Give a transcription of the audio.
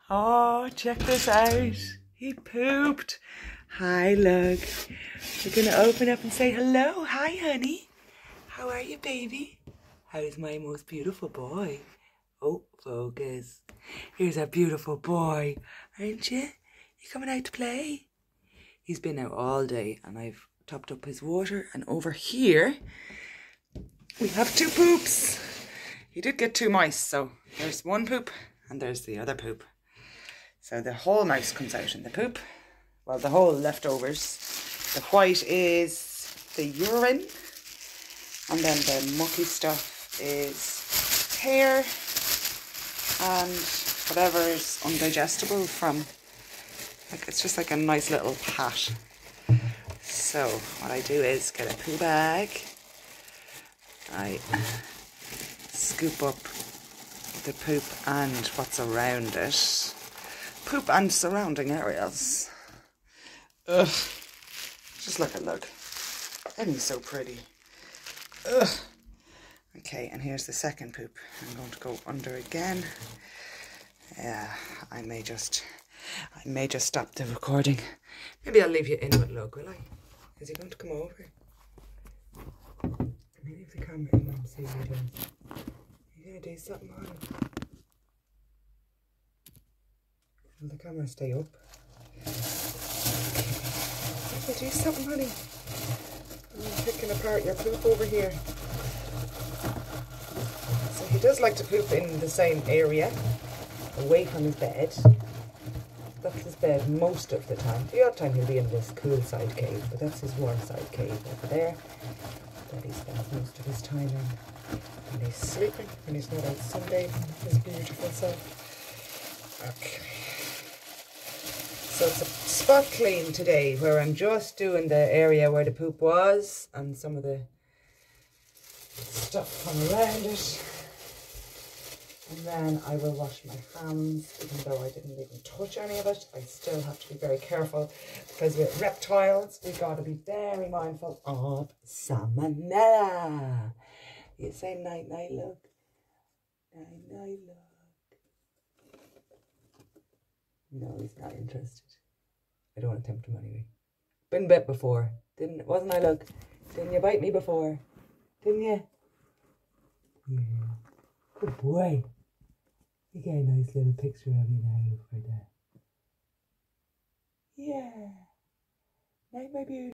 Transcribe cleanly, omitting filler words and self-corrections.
Oh, check this out. He pooped. Hi, look. We're going to open up and say hello. Hi, honey. How are you, baby? How's my most beautiful boy? Oh, focus. Here's a beautiful boy. Aren't you? You coming out to play? He's been out all day and I've topped up his water. And over here, we have two poops. He did get two mice, so there's one poop and there's the other poop. So the whole mouse comes out in the poop. Well, the whole leftovers. The white is the urine. And then the mucky stuff is hair. And whatever is undigestible from, like, it's just like a nice little pat. So what I do is get a poo bag. I scoop up the poop and what's around it. Poop and surrounding areas. Ugh. Just look. And he's so pretty. Ugh. Okay, and here's the second poop. I'm going to go under again. Yeah, I may just stop the recording. Maybe I'll leave you in with Lug, will I? Is he going to come over? Let me leave the camera in and see what he does. You're going to do something on him. Will the camera stay up? Okay, do something, honey. I'm picking apart your poop over here. So he does like to poop in the same area, away from his bed. That's his bed most of the time. The odd time he'll be in this cool side cave, but that's his warm side cave over there that he spends most of his time in. And he's sleeping when he's not out sunbathing with his beautiful self. Okay. So it's a spot clean today where I'm just doing the area where the poop was and some of the stuff from around it. And then I will wash my hands, even though I didn't even touch any of it. I still have to be very careful because with reptiles, we've got to be very mindful of salmonella. You say night, night, look. Night, night, look. No, he's not interested. I don't want to tempt him anyway. Been bit before, wasn't I, look? Didn't you bite me before? Didn't you? Yeah. Good boy. You get a nice little picture of you now for that. Yeah. Night, my beauty.